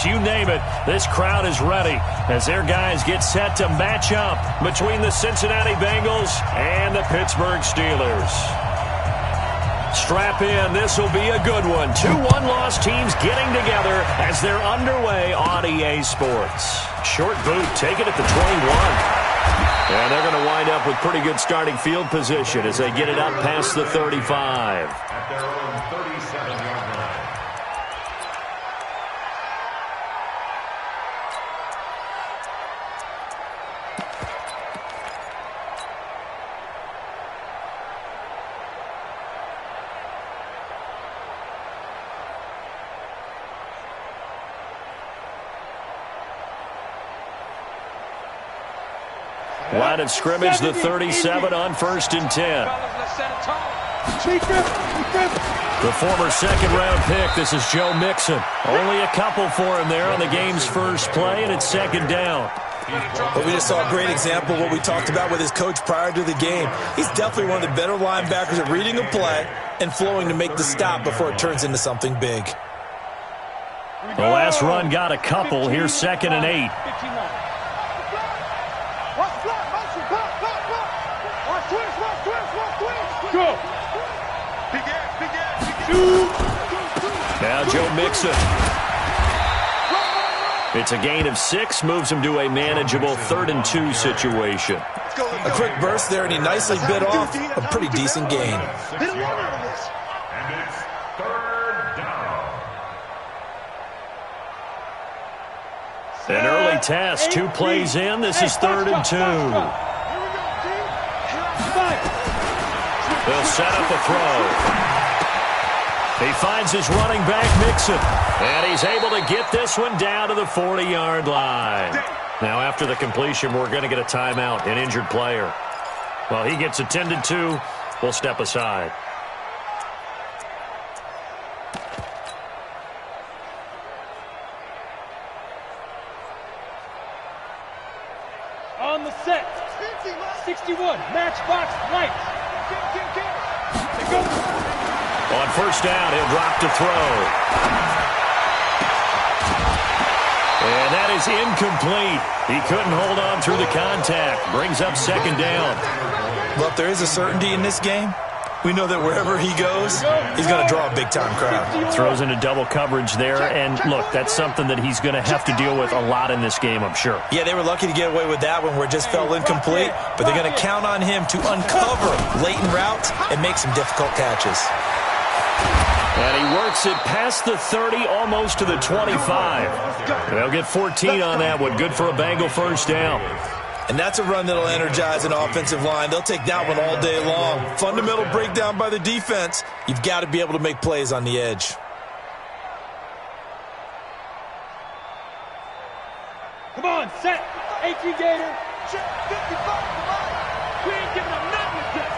You name it, this crowd is ready as their guys get set to match up between the Cincinnati Bengals and the Pittsburgh Steelers. Strap in, this will be a good one. Two one-loss teams getting together as they're underway on EA Sports. Short boot, take it at the 21. And they're going to wind up with pretty good starting field position as they get it up past the 35. At their own 37-yard line. Line of scrimmage, the 37 on 1st and 10. The former second-round pick, this is Joe Mixon. Only a couple for him there on the game's first play, and it's 2nd down. But we just saw a great example of what we talked about with his coach prior to the game. He's definitely one of the better linebackers at reading a play and flowing to make the stop before it turns into something big. The last run got a couple. Here's 2nd and 8. Now Joe Mixon. It's a gain of 6, moves him to a manageable 3rd and 2 situation. A quick burst there, and he nicely bit off a pretty decent gain. And it's 3rd down. An early test, 2 plays in. This is 3rd and 2. They'll set up a throw. He finds his running back, Mixon, and he's able to get this one down to the 40-yard line. Now, after the completion, we're going to get a timeout, an injured player. Well, he gets attended to. We'll step aside. On the set, 61, matchbox lights. On 1st down, he'll drop to throw. And that is incomplete. He couldn't hold on through the contact. Brings up 2nd down. Well, if there is a certainty in this game, we know that wherever he goes, he's going to draw a big-time crowd. Throws into double coverage there, and look, that's something that he's going to have to deal with a lot in this game, I'm sure. Yeah, they were lucky to get away with that one where it just fell incomplete, but they're going to count on him to uncover latent routes and make some difficult catches. And he works it past the 30, almost to the 25. They'll get 14 on that one. Good for a Bengal 1st down. And that's a run that'll energize an offensive line. They'll take that one all day long. Fundamental breakdown by the defense. You've got to be able to make plays on the edge. Come on, set. 18 Gator. 55. We ain't giving up nothing with this.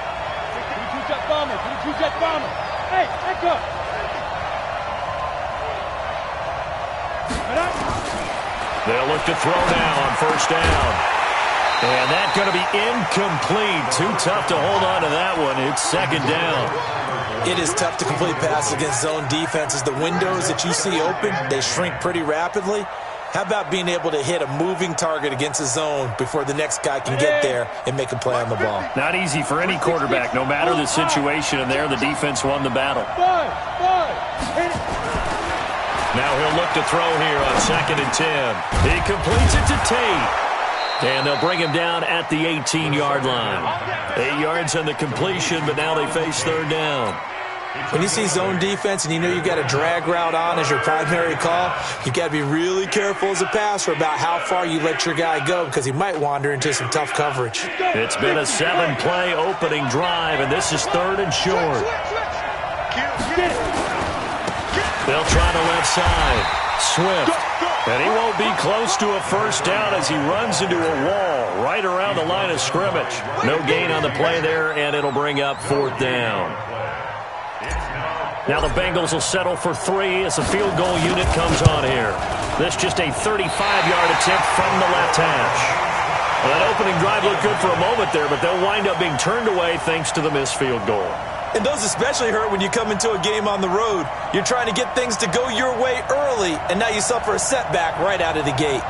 22-jet bomber. 22-jet bomber. Hey, echo. They'll look to throw now on 1st down. And that's going to be incomplete. Too tough to hold on to that one. It's 2nd down. It is tough to complete passes against zone defenses. The windows that you see open, they shrink pretty rapidly. How about being able to hit a moving target against a zone before the next guy can get there and make a play on the ball? Not easy for any quarterback, no matter the situation. And there, the defense won the battle. Now he'll look to throw here on 2nd and 10. He completes it to Tate. And they'll bring him down at the 18-yard line. 8 yards on the completion, but now they face 3rd down. When you see zone defense and you know you've got a drag route on as your primary call, you've got to be really careful as a passer about how far you let your guy go because he might wander into some tough coverage. It's been a 7-play opening drive, and this is 3rd and short. They'll try the left side. Swift. And he won't be close to a 1st down as he runs into a wall right around the line of scrimmage. No gain on the play there, and it'll bring up 4th down. Now the Bengals will settle for 3 as the field goal unit comes on here. This just a 35-yard attempt from the left hash. Well, that opening drive looked good for a moment there, but they'll wind up being turned away thanks to the missed field goal. And those especially hurt when you come into a game on the road. You're trying to get things to go your way early, and now you suffer a setback right out of the gate.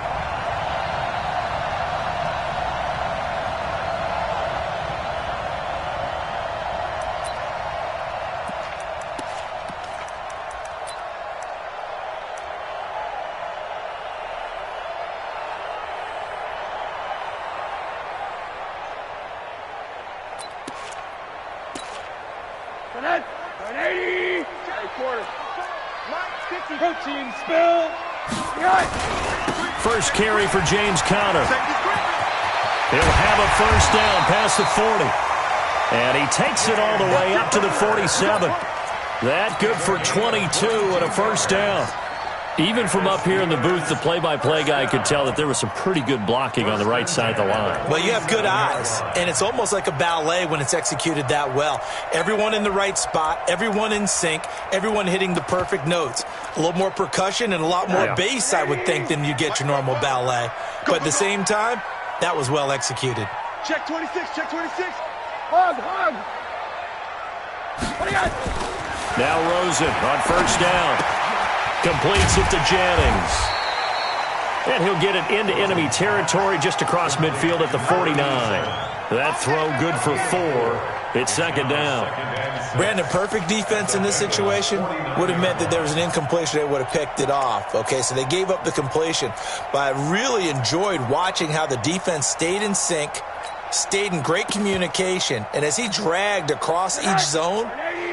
Protein spill. First carry for James Conner. He'll have a first down past the 40. And he takes it all the way up to the 47. That good for 22 and a first down. Even from up here in the booth, the play-by-play guy could tell that there was some pretty good blocking on the right side of the line. Well, you have good eyes, and it's almost like a ballet when it's executed that well. Everyone in the right spot, everyone in sync, everyone hitting the perfect notes. A little more percussion and a lot more bass, I would think, than you get your normal ballet. But at the same time, that was well executed. Check 26, check 26. Hug. What do you got? Now Rosen on first down. Completes it to Jennings. And he'll get it into enemy territory just across midfield at the 49. That throw good for 4. It's second down. Brandon, perfect defense in this situation would have meant that there was an incompletion. They would have picked it off. Okay, so they gave up the completion. But I really enjoyed watching how the defense stayed in sync, stayed in great communication, and as he dragged across each zone,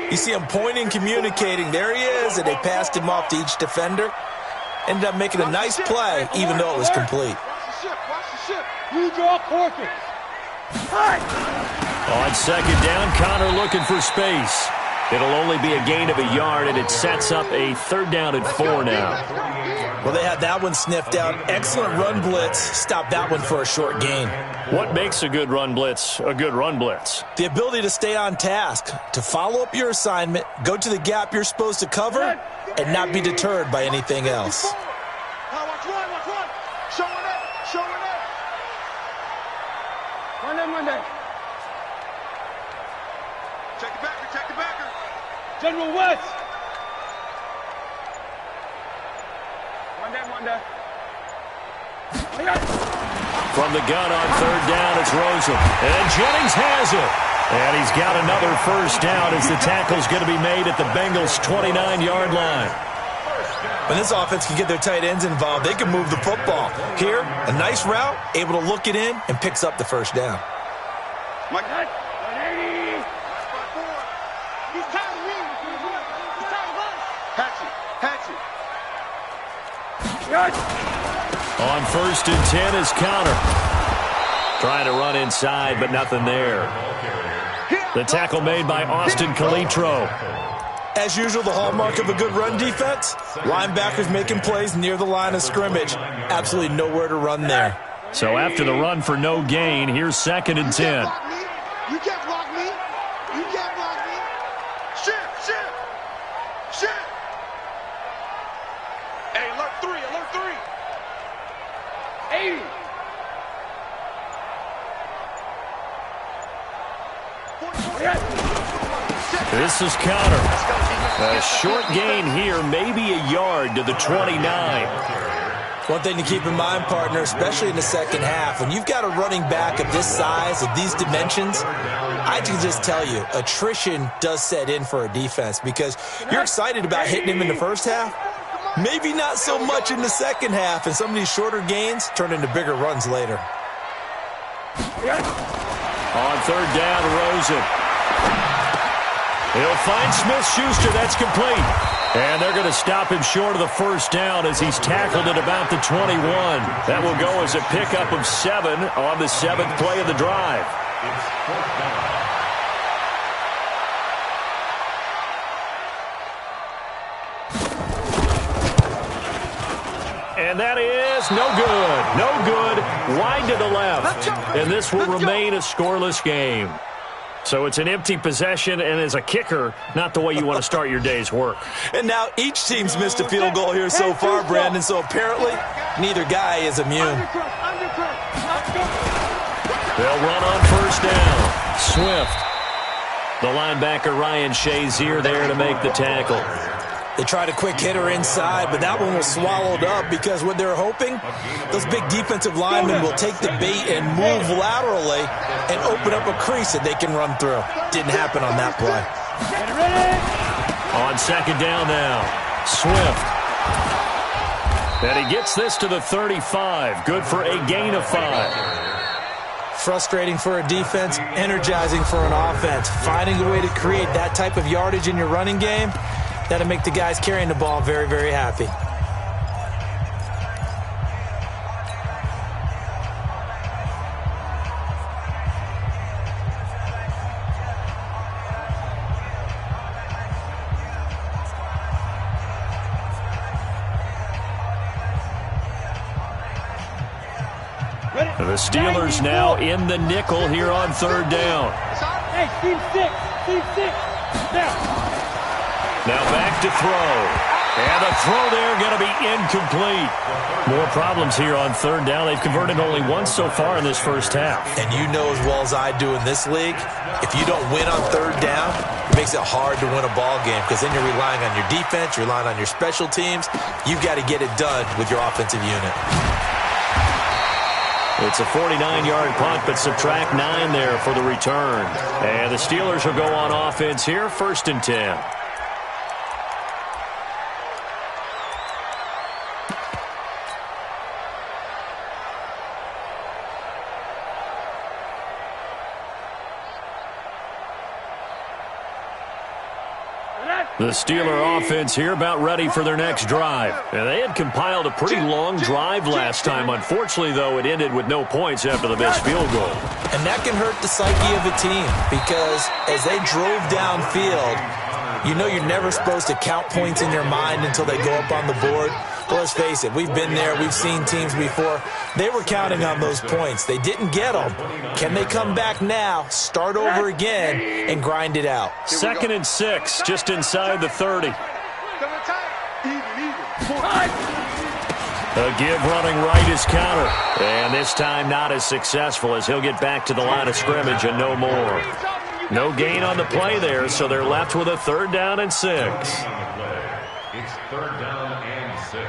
you see him pointing, communicating. There he is, and they passed him off to each defender. Ended up making a nice play, even though it was complete. Watch the ship. You draw Corker. On second down, Conner looking for space. It'll only be a gain of a yard, and it sets up a third down and 4 now. Well, they had that one sniffed out. Excellent run blitz. Stopped that one for a short gain. What makes a good run blitz a good run blitz? The ability to stay on task, to follow up your assignment, go to the gap you're supposed to cover, and not be deterred by anything else. Watch one. Showing it. Monday. Check the backer. General West. Monday. From the gun on third down, it's Rosen. And Jennings has it. And he's got another first down as the tackle's going to be made at the Bengals' 29-yard line. When this offense can get their tight ends involved, they can move the football. Here, a nice route, able to look it in, and picks up the first down. Mike. 180. He's tired of me. He's tired of us. Hatchet. On first and 10 is Conner. Trying to run inside, but nothing there. The tackle made by Austin Calitro. As usual, the hallmark of a good run defense, linebackers making plays near the line of scrimmage. Absolutely nowhere to run there. So after the run for no gain, here's second and 10. You can't block me. Shift. Hey, alert 3. 80. This is Conner. A short gain here, maybe a yard to the 29. One thing to keep in mind, partner, especially in the second half, when you've got a running back of this size, of these dimensions, I can just tell you, attrition does set in for a defense because you're excited about hitting him in the first half. Maybe not so much in the second half, and some of these shorter gains turn into bigger runs later. On third down, Rosen. He'll find Smith-Schuster. That's complete. And they're going to stop him short of the first down as he's tackled at about the 21. That will go as a pickup of 7 on the 7th play of the drive. And that is no good. No good. Wide to the left. And this will remain a scoreless game. So it's an empty possession, and as a kicker, not the way you want to start your day's work. And now each team's missed a field goal here so far, Brandon, so apparently neither guy is immune. They'll run on first down. Swift. The linebacker Ryan Shazier there to make the tackle. They tried a quick hitter inside, but that one was swallowed up because what they're hoping, those big defensive linemen will take the bait and move laterally and open up a crease that they can run through. Didn't happen on that play. On second down now, Swift. And he gets this to the 35. Good for a gain of 5. Frustrating for a defense, energizing for an offense. Finding a way to create that type of yardage in your running game, that'll make the guys carrying the ball very, very happy. The Steelers now in the nickel here on third down. Hey, team 6. Team 6. Now back to throw. And the throw there going to be incomplete. More problems here on third down. They've converted only once so far in this first half. And you know as well as I do in this league, if you don't win on third down, it makes it hard to win a ball game because then you're relying on your defense, you're relying on your special teams. You've got to get it done with your offensive unit. It's a 49-yard punt, but subtract 9 there for the return. And the Steelers will go on offense here, 1st and 10. The Steeler offense here about ready for their next drive. And they had compiled a pretty long drive last time. Unfortunately, though, it ended with no points after the missed field goal. And that can hurt the psyche of a team because as they drove downfield, you know you're never supposed to count points in your mind until they go up on the board. But let's face it, we've been there. We've seen teams before. They were counting on those points. They didn't get them. Can they come back now, start over again, and grind it out? 2nd and 6, just inside the 30. A give running right is counter. And this time not as successful as he'll get back to the line of scrimmage and no more. No gain on the play there, so they're left with a 3rd down and 6. It's 3rd down and 6.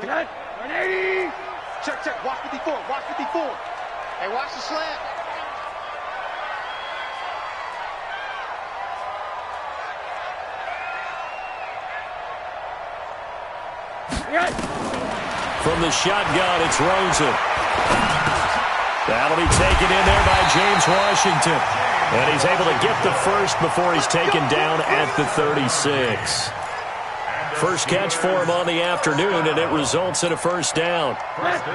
Good. 180. Check. Watch 54. Watch 54. Hey, watch the slant. From the shotgun, it's Rosen. That'll be taken in there by James Washington. And he's able to get the first before he's taken down at the 36. First catch for him on the afternoon, and it results in a 1st down.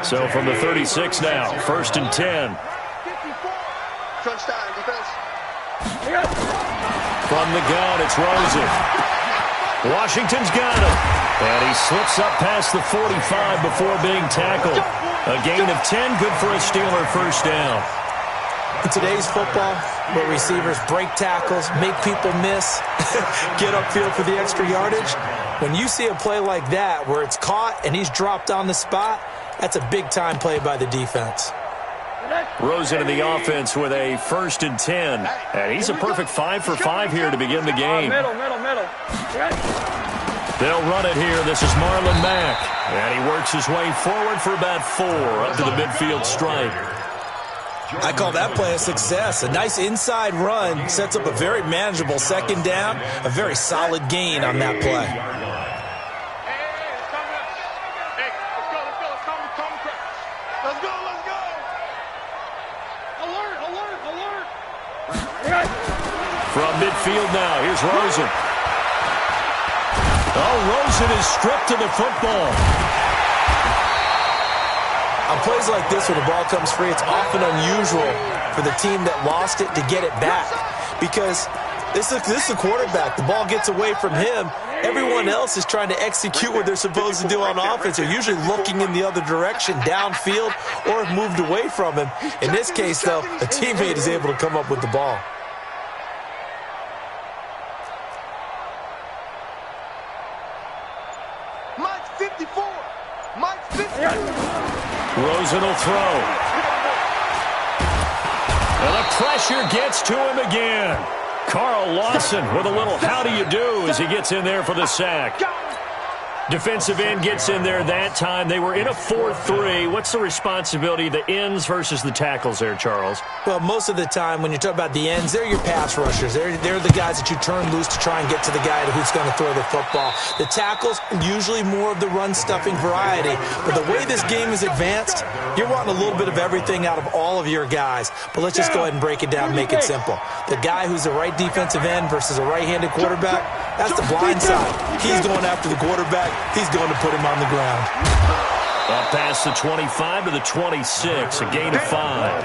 So from the 36 now, 1st and 10. From the gun, it's Rosen. Washington's got him. And he slips up past the 45 before being tackled. A gain of 10, good for a Steeler 1st down. In today's football, where receivers break tackles, make people miss, get upfield for the extra yardage, when you see a play like that where it's caught and he's dropped on the spot, that's a big-time play by the defense. Rosen in the offense with a 1st and 10. And he's a perfect 5 for 5 here to begin the game. Middle. They'll run it here. This is Marlon Mack. And he works his way forward for about 4 up to the midfield stripe. I call that play a success. A nice inside run sets up a very manageable 2nd down, a very solid gain on that play. From midfield now, here's Rosen. Oh, Rosen is stripped to the football. On plays like this where the ball comes free, it's often unusual for the team that lost it to get it back because this is the quarterback. The ball gets away from him. Everyone else is trying to execute what they're supposed to do on offense. They're usually looking in the other direction, downfield, or have moved away from him. In this case, though, a teammate is able to come up with the ball. Rosen will throw. And the pressure gets to him again. Carl Lawson with a little how do you do as he gets in there for the sack. Defensive end gets in there that time. They were in a 4-3. What's the responsibility of the ends versus the tackles there, Charles? Well, most of the time when you talk about the ends, they're your pass rushers. They're the guys that you turn loose to try and get to the guy who's going to throw the football. The tackles, usually more of the run-stuffing variety. But the way this game is advanced, you're wanting a little bit of everything out of all of your guys. But let's just go ahead and break it down and make it simple. The guy who's the right defensive end versus a right-handed quarterback, that's the blind side. He's going after the quarterback. He's going to put him on the ground. Up past the 25 to the 26, a gain of 5.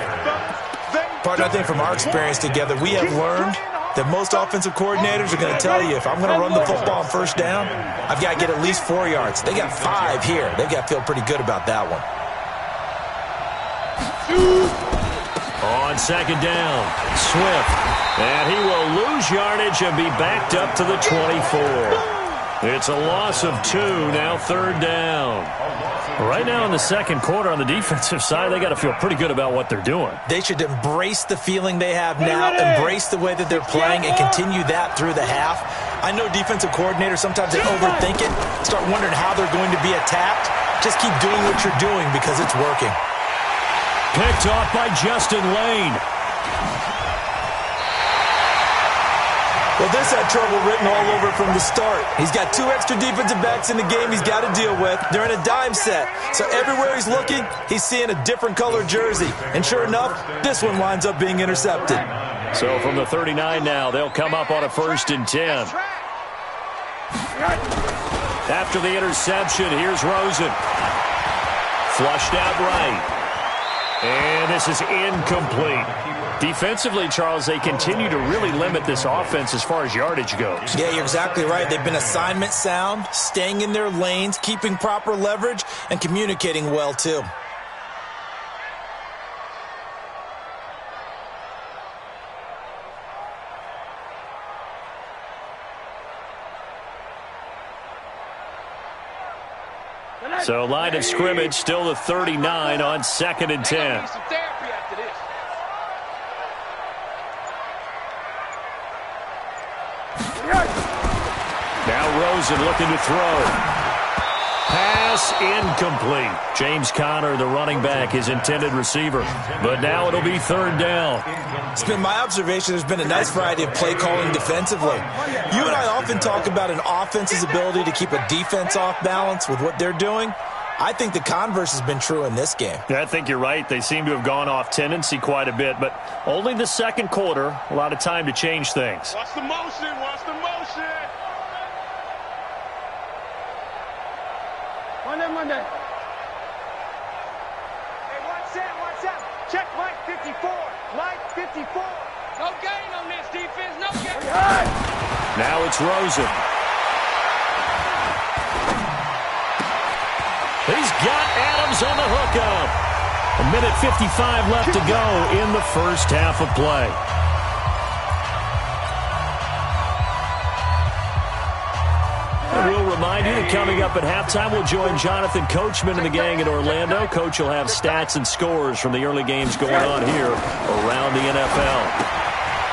Partner, I think from our experience together, we have learned that most offensive coordinators are going to tell you, if I'm going to run the football on first down, I've got to get at least 4 yards. They got 5 here. They've got to feel pretty good about that one. On second down, Swift. And he will lose yardage and be backed up to the 24. It's a loss of 2, now third down. Right now in the second quarter on the defensive side, they got to feel pretty good about what they're doing. They should embrace the feeling they have now, embrace the way that they're playing, and continue that through the half. I know defensive coordinators, sometimes they overthink it, start wondering how they're going to be attacked. Just keep doing what you're doing because it's working. Picked off by Justin Lane. Well, this had trouble written all over from the start. He's got 2 extra defensive backs in the game he's got to deal with. They're in a dime set. So everywhere he's looking, he's seeing a different color jersey. And sure enough, this one winds up being intercepted. So from the 39 now, they'll come up on a 1st and 10. After the interception, here's Rosen. Flushed out right. And this is incomplete. Defensively, Charles, they continue to really limit this offense as far as yardage goes. Yeah, you're exactly right. They've been assignment sound, staying in their lanes, keeping proper leverage, and communicating well, too. So line of scrimmage, still the 39 on 2nd and 10. Now Rosen looking to throw. Pass incomplete. James Conner, the running back, his intended receiver. But now it'll be 3rd down. It's been my observation there's been a nice variety of play calling defensively. You and I often talk about an offense's ability to keep a defense off balance with what they're doing. I think the converse has been true in this game. Yeah, I think you're right. They seem to have gone off tendency quite a bit, but only the second quarter, a lot of time to change things. Watch the motion, watch the motion. Monday. Hey, what's that? Check Mike 54. Mike 54. No gain on this defense, no gain. Now it's Rosen. He's got Adams on the hookup. 1:55 left to go in the first half of play. And we'll remind you that coming up at halftime, we'll join Jonathan Coachman and the gang in Orlando. Coach will have stats and scores from the early games going on here around the NFL.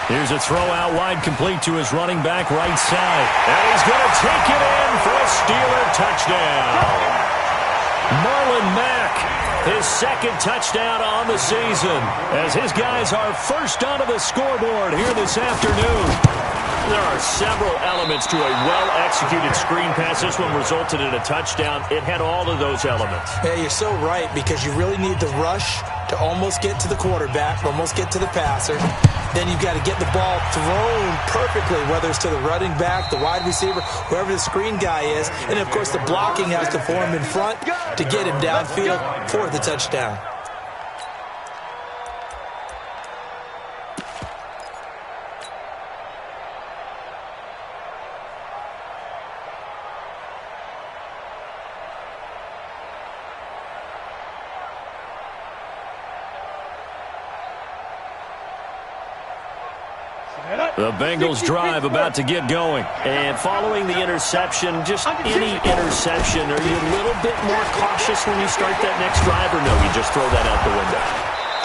Here's a throw out wide, complete to his running back right side. And he's going to take it in for a Steeler touchdown. Marlon Mack, his 2nd touchdown on the season, as his guys are first onto the scoreboard here this afternoon. There are several elements to a well-executed screen pass. This one resulted in a touchdown. It had all of those elements. Yeah, you're so right, because you really need the rush to almost get to the quarterback, almost get to the passer. Then you've got to get the ball thrown perfectly, whether it's to the running back, the wide receiver, whoever the screen guy is. And, of course, the blocking has to form in front to get him downfield for the touchdown. The Bengals drive about to get going. And following the interception, just any interception, are you a little bit more cautious when you start that next drive, or no, you just throw that out the window?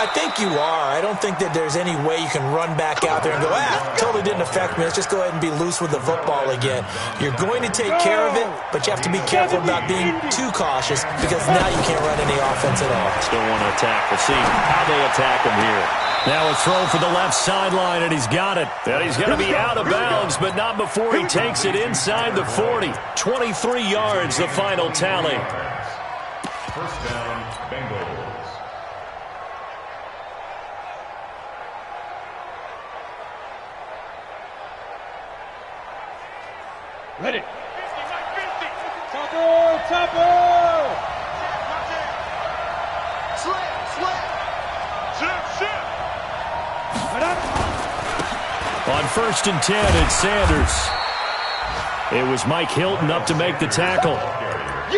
I think you are. I don't think that there's any way you can run back out there and go, totally didn't affect me. Let's just go ahead and be loose with the football again. You're going to take care of it, but you have to be careful about being too cautious because now you can't run any offense at all. Still want to attack. We'll see how they attack him here. Now a throw for the left sideline, and he's got it. And he's going to be out of bounds, but not before he takes it inside the 40. 23 yards, the final tally. First down, Bengals. Ready. Topper! On 1st and 10, it's Sanders. It was Mike Hilton up to make the tackle.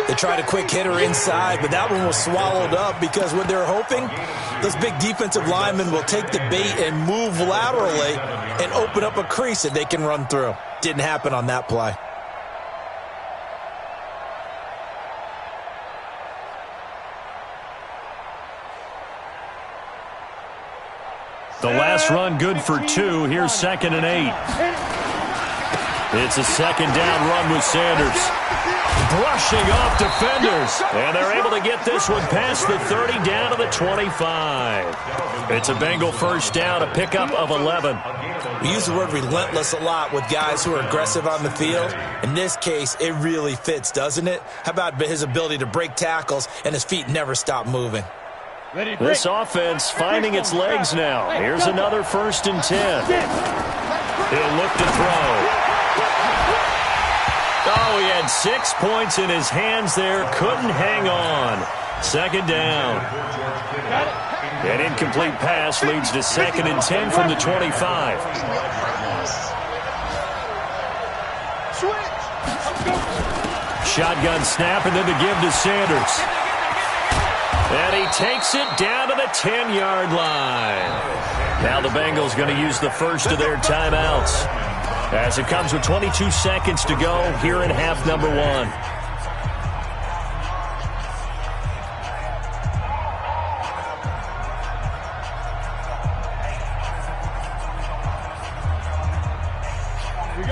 They tried a quick hitter inside, but that one was swallowed up because what they're hoping, those big defensive linemen will take the bait and move laterally and open up a crease that they can run through. Didn't happen on that play. The last run good for 2. Here's 2nd and 8. It's a second down run with Sanders. Brushing off defenders. And they're able to get this one past the 30 down to the 25. It's a Bengal first down, a pickup of 11. We use the word relentless a lot with guys who are aggressive on the field. In this case, it really fits, doesn't it? How about his ability to break tackles and his feet never stop moving? This offense finding its legs now. Here's another 1st and 10. He'll look to throw. Oh, he had 6 points in his hands there. Couldn't hang on. 2nd down. An incomplete pass leads to 2nd and 10 from the 25. Shotgun snap and then the give to Sanders. And he takes it down to the 10-yard line. Now the Bengals going to use the first of their timeouts as it comes with 22 seconds to go here in half number 1.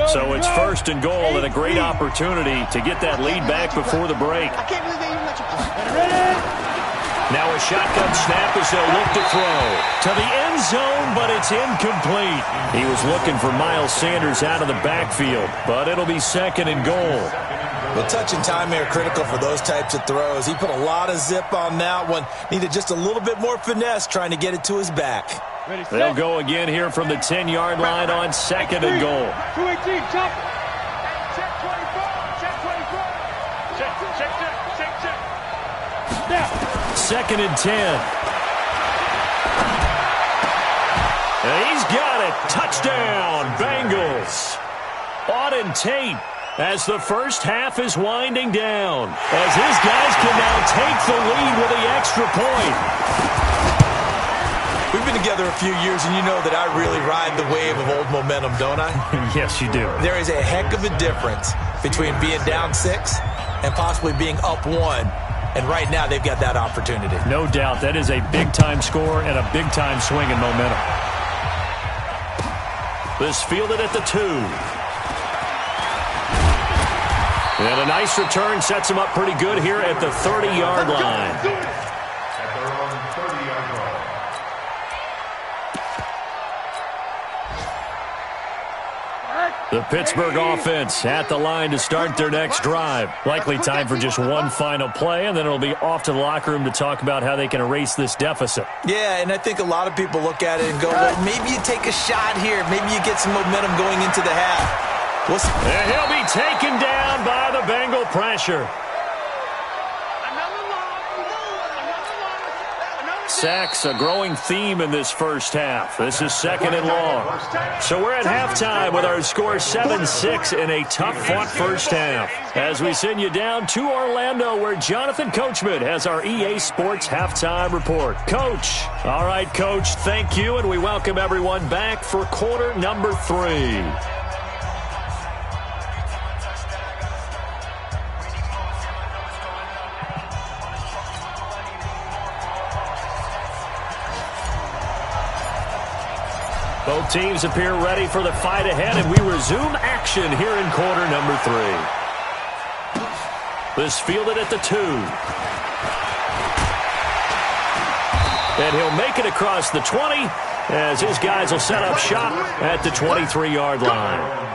So it's 1st and goal and a great opportunity to get that lead back before the break. I can't believe they even let you play. Now a shotgun snap as they'll look to throw. To the end zone, but it's incomplete. He was looking for Miles Sanders out of the backfield, but it'll be 2nd and goal. Well, touch and time are critical for those types of throws. He put a lot of zip on that one. Needed just a little bit more finesse trying to get it to his back. They'll go again here from the 10-yard line on 2nd and goal. 218, chop. Check 24. Check 24. Check. Now. 2nd and 10. And he's got it. Touchdown, Bengals. Auden Tate as the first half is winding down. As his guys can now take the lead with the extra point. We've been together a few years, and you know that I really ride the wave of old momentum, don't I? Yes, you do. There is a heck of a difference between being down 6 and possibly being up 1. And right now, they've got that opportunity. No doubt. That is a big-time score and a big-time swing in momentum. This fielded at the 2. And a nice return sets him up pretty good here at the 30-yard line. At their own 30-yard line. The Pittsburgh offense at the line to start their next drive. Likely time for just one final play, and then it'll be off to the locker room to talk about how they can erase this deficit. Yeah, and I think a lot of people look at it and go, well, maybe you take a shot here. Maybe you get some momentum going into the half. And he'll be taken down by the Bengal pressure. Sacks, a growing theme in this first half. This is 2nd and long. So we're at halftime with our score 7-6 in a tough-fought first half. As we send you down to Orlando, where Jonathan Coachman has our EA Sports halftime report. Coach. All right, Coach, thank you, and we welcome everyone back for quarter number 3. Both teams appear ready for the fight ahead, and we resume action here in quarter number 3. This fielded at the 2. And he'll make it across the 20 as his guys will set up shop at the 23-yard line.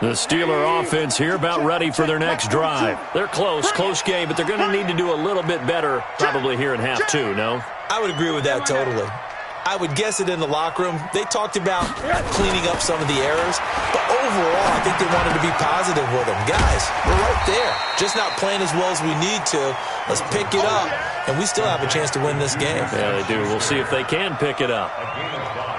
The Steeler offense here about ready for their next drive. They're close game, but they're going to need to do a little bit better probably here in half 2, no? I would agree with that totally. I would guess it in the locker room. They talked about cleaning up some of the errors, but overall, I think they wanted to be positive with them. Guys, we're right there. Just not playing as well as we need to. Let's pick it up, and we still have a chance to win this game. Yeah, they do. We'll see if they can pick it up.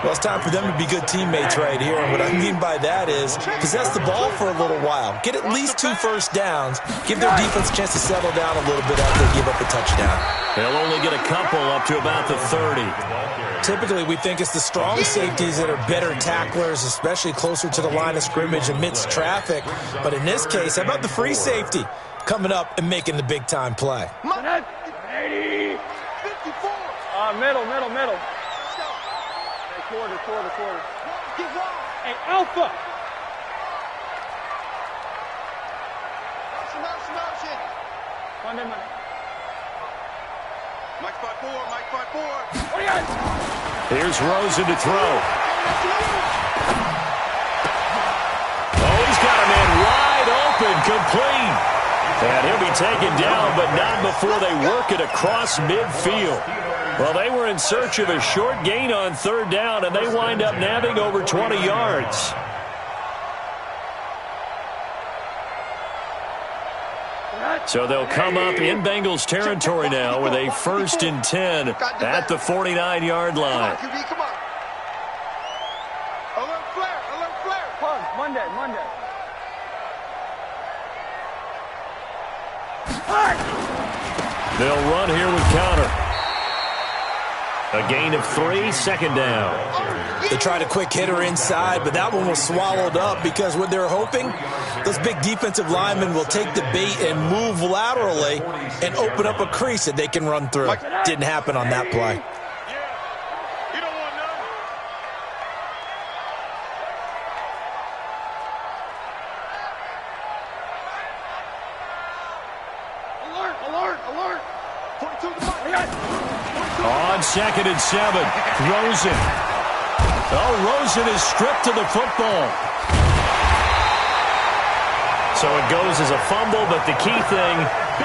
Well, it's time for them to be good teammates right here, and what I mean by that is possess the ball for a little while. Get at least 2 first downs. Give their defense a chance to settle down a little bit after they give up a touchdown. They'll only get a couple up to about the 30. Typically, we think it's the strong safeties that are better tacklers, especially closer to the line of scrimmage amidst traffic. But in this case, how about the free safety coming up and making the big-time play? 80. 54. Middle. Quarter. Hey, Alpha. Motion. Monday. Mike 5-4. What do you got? Here's Rosen to throw. Oh, he's got a man wide open, complete. And he'll be taken down, but not before they work it across midfield. Well, they were in search of a short gain on 3rd down, and they wind up nabbing over 20 yards. So they'll come up in Bengals territory now with a 1st and 10 at the 49-yard line. Come on. Alert flare. Monday. They'll run here with counter. A gain of 3, 2nd down. They tried a quick hitter inside, but that one was swallowed up because what they're hoping, those big defensive linemen will take the bait and move laterally and open up a crease that they can run through. Didn't happen on that play. Alert. On 2nd and 7, Rosen. Oh, Rosen is stripped to the football. So it goes as a fumble, but the key thing,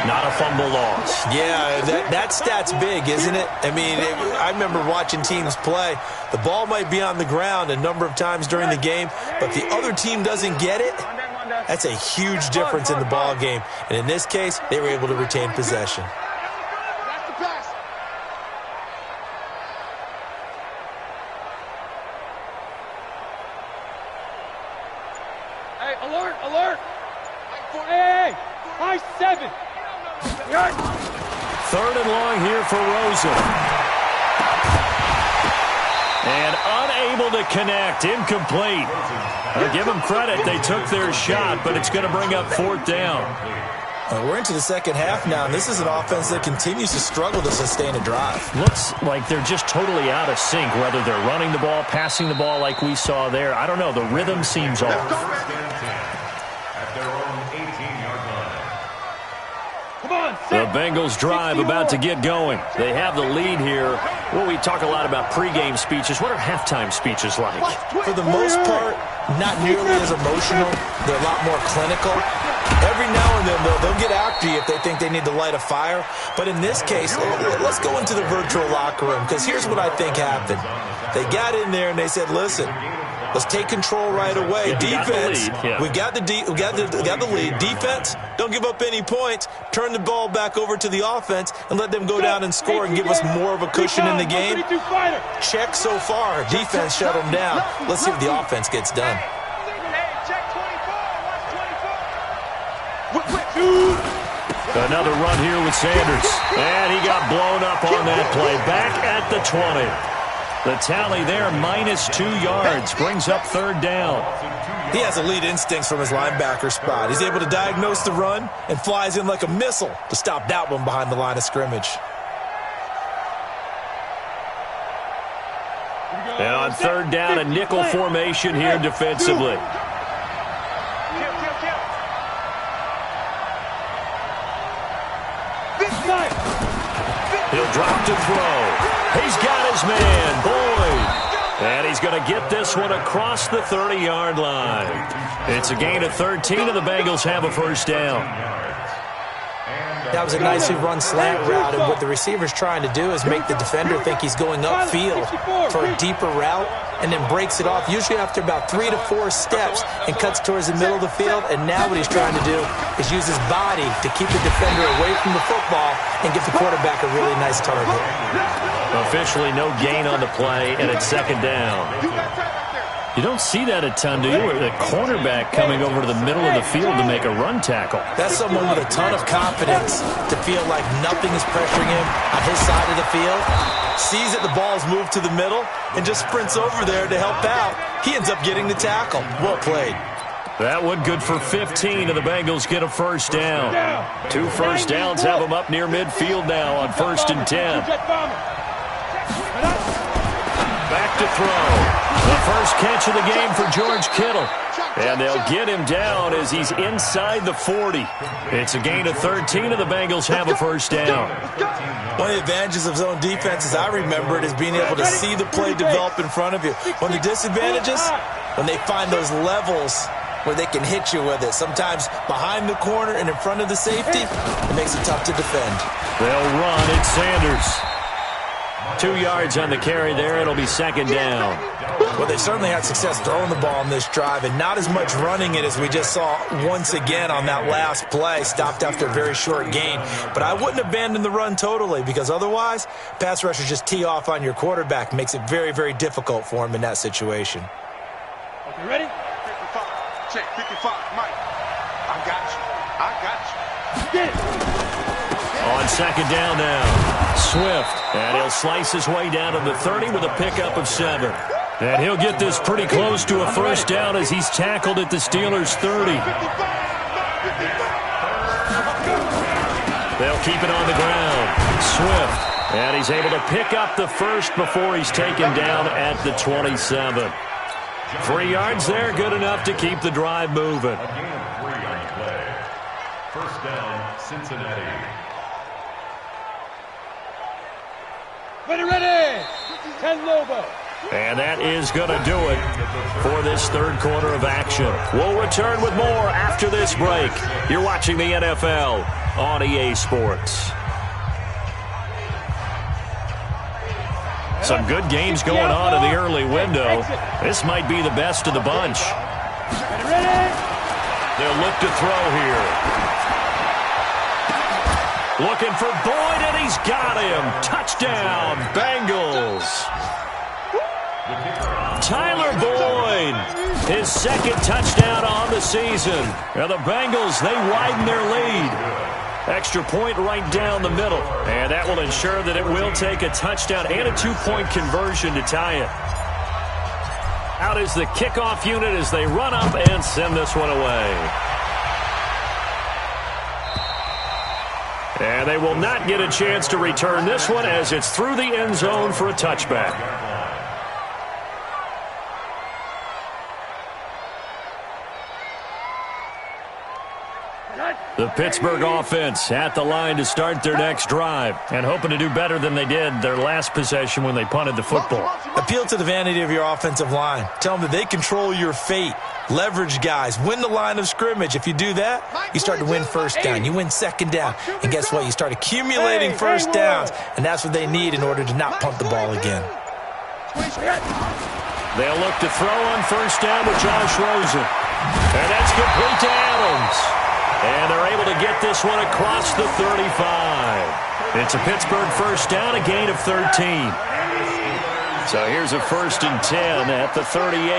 not a fumble loss. Yeah, that stat's big, isn't it? I mean, I remember watching teams play. The ball might be on the ground a number of times during the game, but the other team doesn't get it. That's a huge difference in the ball game. And in this case, they were able to retain possession. Alert! Hey! High 7! 3rd and long here for Rosen. And unable to connect, incomplete. I'll give them credit, they took their shot, but it's going to bring up 4th down. We're into the second half now, and this is an offense that continues to struggle to sustain a drive. Looks like they're just totally out of sync, whether they're running the ball, passing the ball like we saw there. I don't know, the rhythm seems off. The Bengals drive about to get going. They have the lead here. Well, we talk a lot about pregame speeches. What are halftime speeches like? For the most part, not nearly as emotional. They're a lot more clinical. Every now and then, they'll get after you if they think they need to light a fire. But in this case, let's go into the virtual locker room, because here's what I think happened. They got in there and they said, listen, let's take control right away. Defense, we got the lead. Defense, don't give up any points. Turn the ball back over to the offense and let them go down and score and give us more of a cushion in the game. Check so far. Defense shut them down. Let's see if the offense gets done. Another run here with Sanders. And he got blown up on that play. Back at the 20. The tally there, -2 yards, brings up third down. He has elite instincts from his linebacker spot. He's able to diagnose the run and flies in like a missile to stop that one behind the line of scrimmage. And on third down, a nickel formation here defensively. He'll drop to throw. He's got his man, Boyd. And he's going to get this one across the 30-yard line. It's a gain of 13, and the Bengals have a first down. That was a nicely run slant route, and what the receiver's trying to do is make the defender think he's going upfield for a deeper route, and then breaks it off, usually after about 3 to 4 steps, and cuts towards the middle of the field. And now what he's trying to do is use his body to keep the defender away from the football and give the quarterback a really nice target. Officially no gain on the play, and it's second down. You don't see that a ton, do you? The cornerback coming over to the middle of the field to make a run tackle. That's someone with a ton of confidence to feel like nothing is pressuring him on his side of the field. Sees that the ball's moved to the middle and just sprints over there to help out. He ends up getting the tackle. Well played. That one good for 15, and the Bengals get a first down. 2 first downs have them up near midfield now on 1st and 10. Back to throw. The first catch of the game for George Kittle. And they'll get him down as he's inside the 40. It's a gain of 13, and the Bengals have a first down. One of the advantages of zone defense, as I remember it, is being able to see the play develop in front of you. One of the disadvantages, when they find those levels where they can hit you with it. Sometimes behind the corner and in front of the safety, it makes it tough to defend. They'll run. It's Sanders. 2 yards on the carry there. It'll be second down. Well, they certainly had success throwing the ball on this drive, and not as much running it as we just saw once again on that last play. Stopped after a very short gain. But I wouldn't abandon the run totally, because otherwise, pass rushers just tee off on your quarterback. Makes it very, very difficult for him in that situation. Okay, ready? 55. Check, 55. Mike. I got you. Get it. On second down now. Swift, and he'll slice his way down to the 30 with a pickup of 7. And he'll get this pretty close to a first down as he's tackled at the Steelers' 30. They'll keep it on the ground. Swift, and he's able to pick up the first before he's taken down at the 27. 3 yards there, good enough to keep the drive moving. A gain of 3 on the play. First down, Cincinnati. Ready. 10 Lobo. And that is going to do it for this third quarter of action. We'll return with more after this break. You're watching the NFL on EA Sports. Some good games going on in the early window. This might be the best of the bunch. Ready. They'll look to throw here. Looking for Boyd, and he's got him. Touchdown, Bengals. Tyler Boyd, his second touchdown on the season. And the Bengals, they widen their lead. Extra point right down the middle. And that will ensure that it will take a touchdown and a 2-point conversion to tie it. Out is the kickoff unit as they run up and send this one away. And they will not get a chance to return this one as it's through the end zone for a touchback. The Pittsburgh offense at the line to start their next drive and hoping to do better than they did their last possession when they punted the football. Appeal to the vanity of your offensive line. Tell them that they control your fate. Leverage guys. Win the line of scrimmage. If you do that, you start to win first down. You win second down. And guess what? You start accumulating first downs. And that's what they need in order to not punt the ball again. They'll look to throw on first down with Josh Rosen. And that's complete to Adams. And they're able to get this one across the 35. It's a Pittsburgh first down, a gain of 13. So here's a 1st and 10 at the 38.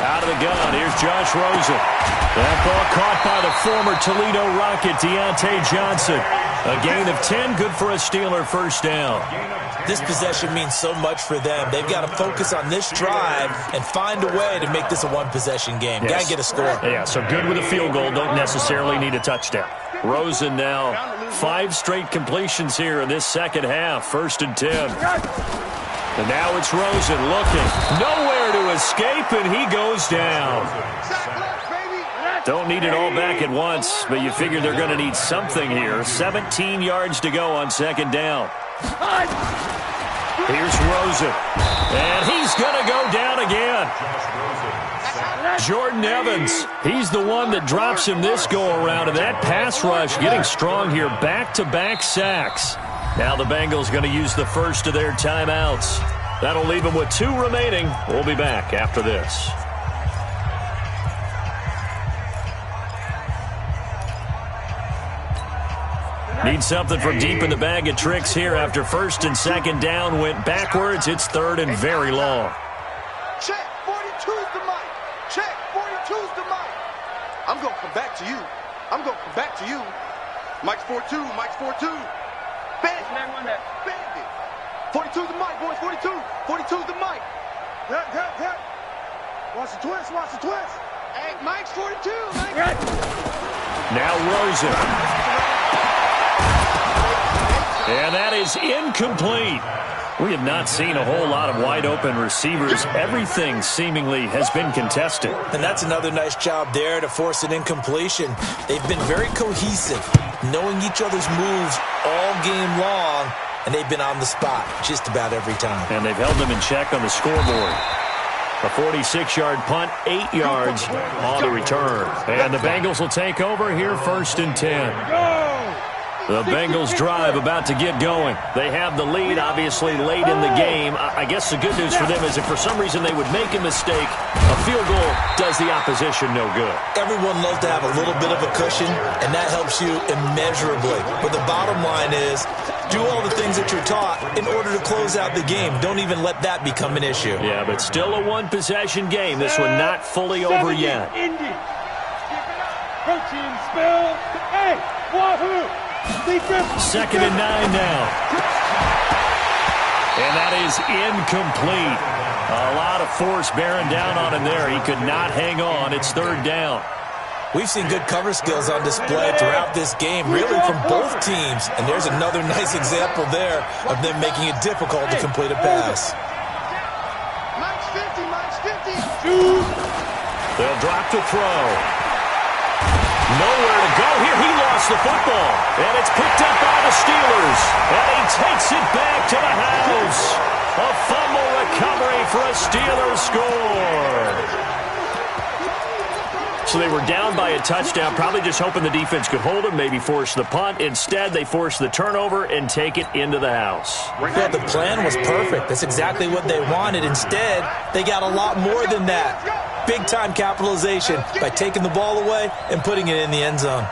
Out of the gun, here's Josh Rosen. That ball caught by the former Toledo Rocket, Deontay Johnson. A gain of 10, good for a Steeler first down. This possession means so much for them. They've got to focus on this drive and find a way to make this a one-possession game. Yes. Got to get a score. Yeah, so good with a field goal. Don't necessarily need a touchdown. Rosen now 5 straight completions here in this second half. 1st and 10. And now it's Rosen looking. Nowhere to escape, and he goes down. Don't need it all back at once, but you figure they're going to need something here. 17 yards to go on 2nd down. Here's Rosen. And he's going to go down again. Jordan Evans, he's the one that drops him this go-around. And that pass rush getting strong here. Back-to-back sacks. Now the Bengals going to use the first of their timeouts. That'll leave them with 2 remaining. We'll be back after this. Need something from deep in the bag of tricks here after 1st and 2nd down went backwards. It's 3rd and very long. Check, 42's the mic. Check, 42's the mic. I'm going to come back to you. I'm going to come back to you. Mike's 4-2, Mike's 4-2. Bend it. Bend it. 42's the mic, boys, 42. 42's the mic. Yeah. Watch the twist, watch the twist. Hey, Mike's 42, Mike. Now Rosen. And that is incomplete. We have not seen a whole lot of wide-open receivers. Everything seemingly has been contested. And that's another nice job there to force an incompletion. They've been very cohesive, knowing each other's moves all game long, and they've been on the spot just about every time. And they've held them in check on the scoreboard. A 46-yard punt, 8 yards on the return. And the Bengals will take over here 1st and 10. The Bengals drive about to get going. They have the lead, obviously, late in the game. I guess the good news for them is if for some reason they would make a mistake, a field goal does the opposition no good. Everyone loves to have a little bit of a cushion, and that helps you immeasurably. But the bottom line is, do all the things that you're taught in order to close out the game. Don't even let that become an issue. Yeah, but still a one-possession game. This one not fully over yet. Indy. Protein spill. Hey, wahoo! 2nd and 9 now. And that is incomplete. A lot of force bearing down on him there. He could not hang on. It's 3rd down. We've seen good cover skills on display throughout this game, really from both teams. And there's another nice example there of them making it difficult to complete a pass. Mike's 50, Mike's 50. They'll drop to throw. Nowhere to go here. He lost the football. And it's picked up by the Steelers. And he takes it back to the house. A fumble recovery for a Steelers score. So they were down by a touchdown, probably just hoping the defense could hold them, maybe force the punt. Instead, they force the turnover and take it into the house. Yeah, the plan was perfect. That's exactly what they wanted. Instead, they got a lot more than that. Big-time capitalization by taking the ball away and putting it in the end zone.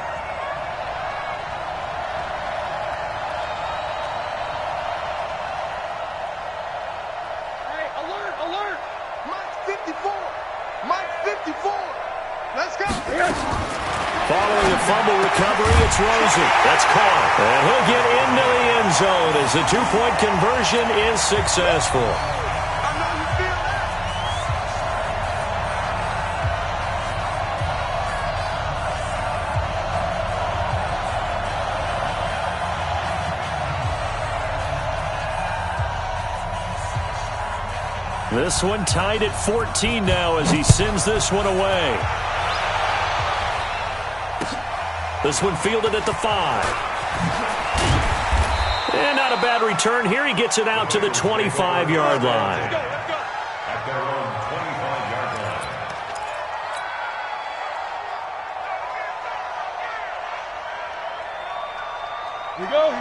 Hey, alert, alert. Mike 54. Mike 54. Let's go. Following a fumble recovery, it's Rosen. That's caught. And he'll get into the end zone as the 2-point conversion is successful. I know you feel that. This one tied at 14 now as he sends this one away. This one fielded at the 5. And not a bad return here. He gets it out to the 25-yard line. At their own 25-yard line.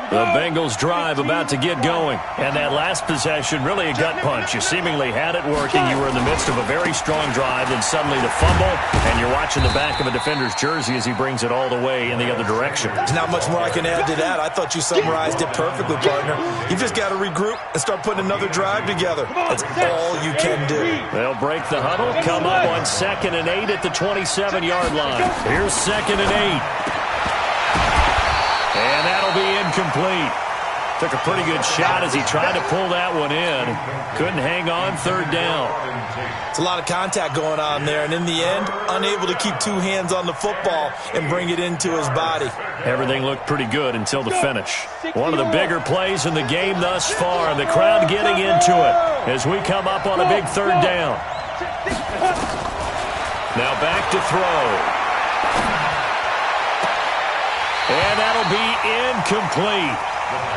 The Bengals drive about to get going. And that last possession, really a gut punch. You seemingly had it working. You were in the midst of a very strong drive, then suddenly the fumble, and you're watching the back of a defender's jersey as he brings it all the way in the other direction. There's not much more I can add to that. I thought you summarized it perfectly, partner. You've just got to regroup and start putting another drive together. That's all you can do. They'll break the huddle, come up on 2nd and 8 at the 27-yard line. Here's 2nd and 8. And that'll be incomplete. Took a pretty good shot as he tried to pull that one in. Couldn't hang on, third down. It's a lot of contact going on there, and in the end, unable to keep two hands on the football and bring it into his body. Everything looked pretty good until the finish. One of the bigger plays in the game thus far, and the crowd getting into it as we come up on a big third down. Now back to throw. And that'll be incomplete.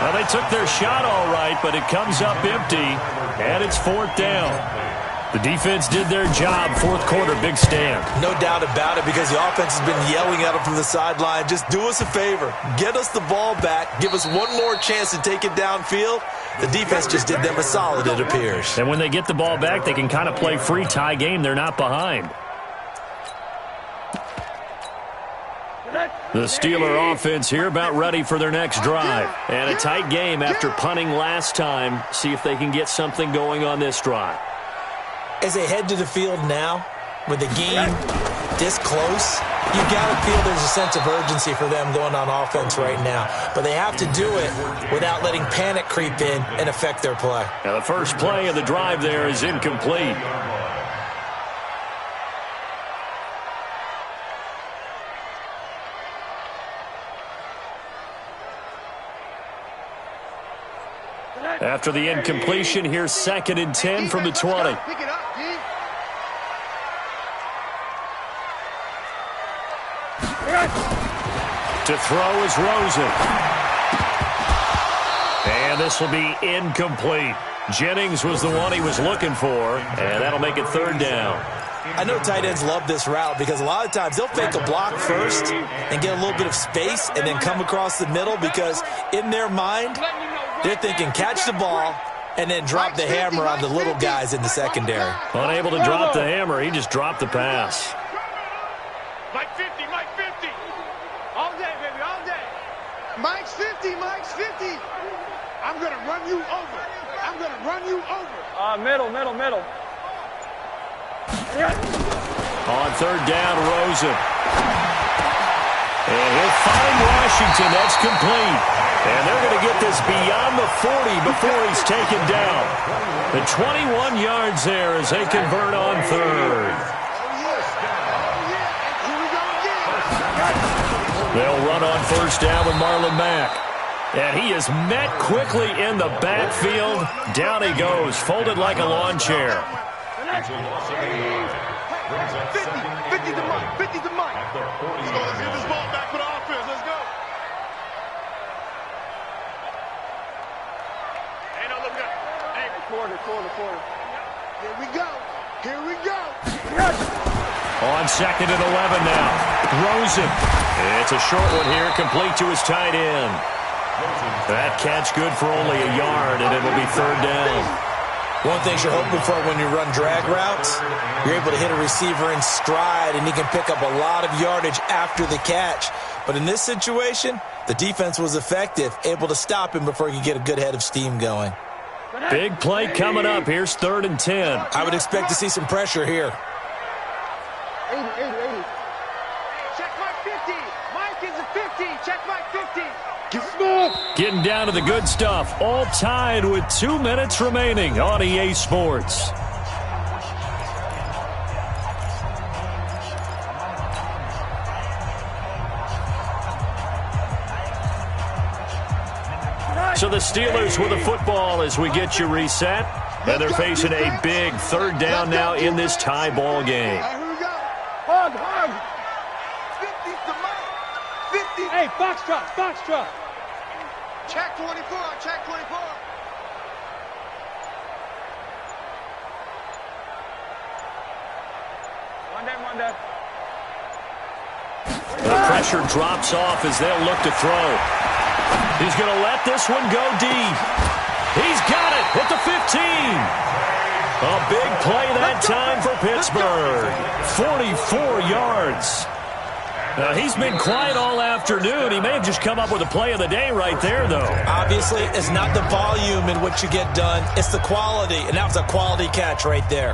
Well, they took their shot all right, but it comes up empty, and it's fourth down. The defense did their job. Fourth quarter, big stand. No doubt about it, because the offense has been yelling at them from the sideline. Just do us a favor. Get us the ball back. Give us one more chance to take it downfield. The defense just did them a solid, it appears. And when they get the ball back, they can kind of play free tie game. They're not behind. The Steeler offense here about ready for their next drive. And a tight game after punting last time. See if they can get something going on this drive. As they head to the field now, with the game this close, you got to feel there's a sense of urgency for them going on offense right now. But they have to do it without letting panic creep in and affect their play. Now the first play of the drive there is incomplete. After the incompletion, here's 2nd and 10 from the 20. To throw is Rosen. And this will be incomplete. Jennings was the one he was looking for, and that'll make it third down. I know tight ends love this route because a lot of times they'll fake a block first and get a little bit of space and then come across the middle, because in their mind, they're thinking catch the ball and then drop the hammer on the little guys in the secondary. Unable to drop the hammer, he just dropped the pass. Mike 50, Mike 50. All day, baby, all day. Mike's 50, Mike's 50. I'm going to run you over. I'm going to run you over. Middle. On third down, Rosen. And he'll find Washington. That's complete. And they're going to get this beyond the 40 before he's taken down. The 21 yards there as they convert on third. They'll run on first down with Marlon Mack. And he is met quickly in the backfield. Down he goes, folded like a lawn chair. 50 to Mike, 50 to Mike. Let's get this ball back for the offense. Let's go. Hey, no, look up. Hey, quarter. Here we go. On 2nd and 11 now. Rosen. It's a short one here, complete to his tight end. That catch good for only a yard, and it'll be third down. One thing you're hoping for when you run drag routes, you're able to hit a receiver in stride, and he can pick up a lot of yardage after the catch. But in this situation, the defense was effective, able to stop him before he could get a good head of steam going. Big play coming up. Here's 3rd and 10. I would expect to see some pressure here. 80. Check Mike 50. Mike is a 50. Check Mike 50. Getting down to the good stuff. All tied with 2 minutes remaining on EA Sports. So the Steelers with the football as we get you reset. And they're facing a big third down now in this tie ball game. Here we go. Hug. 50 to Mike. 50. Hey, foxtrot. Check 24. Check 24. One day. The pressure drops off as they'll look to throw. He's going to let this one go deep. He's got it at the 15. A big play that time for Pittsburgh. 44 yards. Now, he's been quiet all afternoon. He may have just come up with a play of the day right there, though. Obviously, it's not the volume in which you get done. It's the quality, and that was a quality catch right there.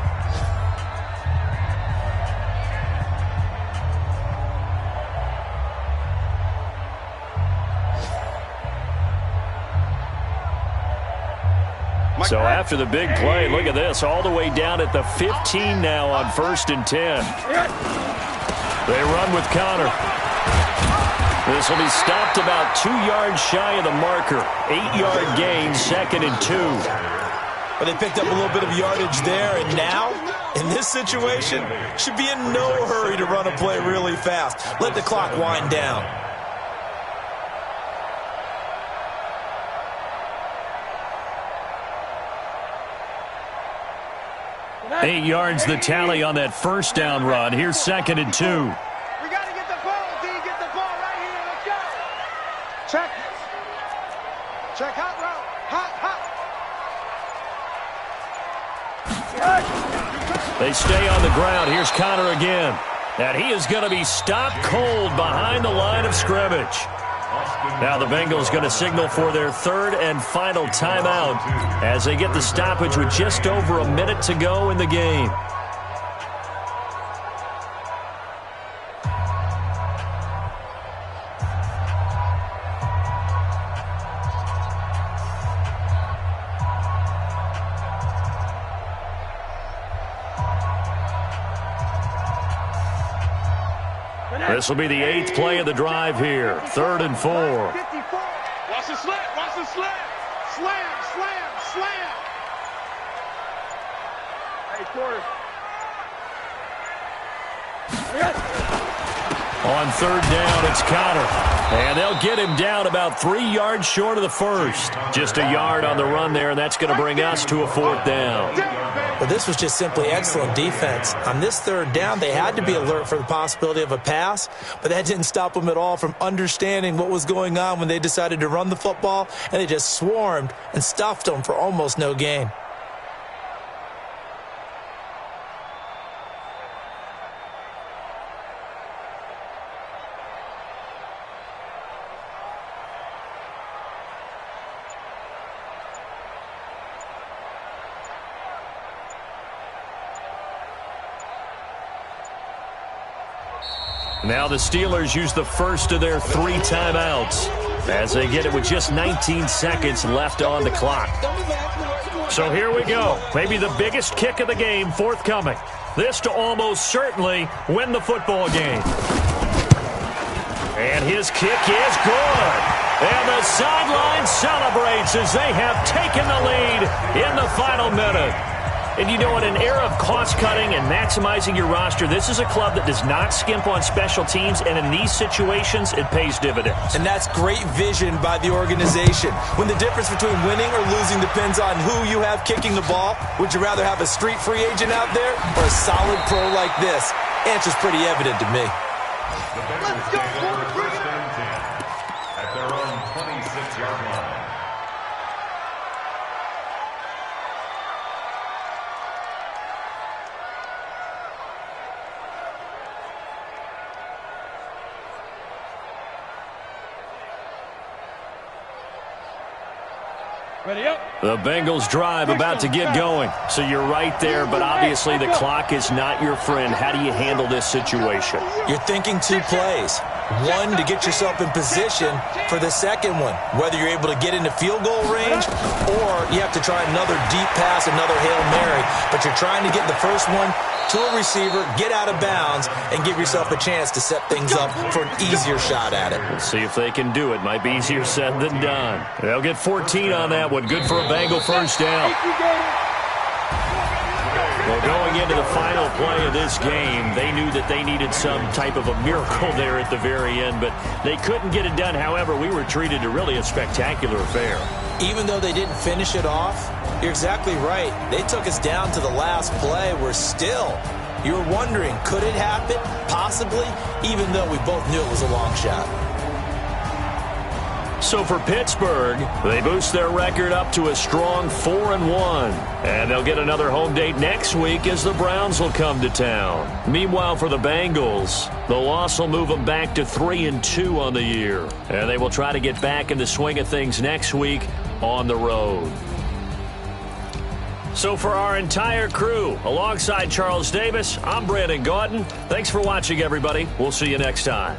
So after the big play, look at this, all the way down at the 15 now on 1st and 10. They run with Connor. This will be stopped about 2 yards shy of the marker. 8-yard gain, 2nd and 2. Well, they picked up a little bit of yardage there, and now, in this situation, should be in no hurry to run a play really fast. Let the clock wind down. Eight yards the tally on that first down run. Here's 2nd and 2. We got to get the ball, D. Get the ball right here. Let's go. Check. Check hot route. Hot. They stay on the ground. Here's Connor again. And he is going to be stopped cold behind the line of scrimmage. Now the Bengals going to signal for their 3rd and final timeout as they get the stoppage with just over a minute to go in the game. This will be the 8th play of the drive here. 3rd and 4. Watch the slam. Watch the slam. Slam. Hey, quarter. On 3rd down, it's Connor. And they'll get him down about 3 yards short of the first. Just a yard on the run there, and that's going to bring us to a 4th down. But this was just simply excellent defense. On this 3rd down, they had to be alert for the possibility of a pass, but that didn't stop them at all from understanding what was going on when they decided to run the football, and they just swarmed and stuffed them for almost no gain. Now the Steelers use the first of their 3 timeouts as they get it with just 19 seconds left on the clock. So here we go. Maybe the biggest kick of the game forthcoming. This to almost certainly win the football game. And his kick is good. And the sideline celebrates as they have taken the lead in the final minute. And you know, in an era of cost-cutting and maximizing your roster, this is a club that does not skimp on special teams, and in these situations, it pays dividends. And that's great vision by the organization. When the difference between winning or losing depends on who you have kicking the ball, would you rather have a street free agent out there or a solid pro like this? Answer's pretty evident to me. Let's go, first and 10 at their own 26-yard line. Ready up. The Bengals drive about to get going. So you're right there, but obviously the clock is not your friend. How do you handle this situation? You're thinking 2 plays. One, to get yourself in position for the second one, whether you're able to get into field goal range or you have to try another deep pass, another Hail Mary. But you're trying to get the first one to a receiver, get out of bounds, and give yourself a chance to set things up for an easier shot at it. We'll see if they can do it. Might be easier said than done. They'll get 14 on that one. Good for a Bengal first down. Well, going into the final play of this game, they knew that they needed some type of a miracle there at the very end, but they couldn't get it done. However, we were treated to really a spectacular affair. Even though they didn't finish it off, you're exactly right. They took us down to the last play. We're still, you're wondering, could it happen? Possibly, even though we both knew it was a long shot. So for Pittsburgh, they boost their record up to a strong 4-1. And they'll get another home date next week as the Browns will come to town. Meanwhile, for the Bengals, the loss will move them back to 3-2 on the year. And they will try to get back in the swing of things next week on the road. So for our entire crew, alongside Charles Davis, I'm Brandon Gaudin. Thanks for watching, everybody. We'll see you next time.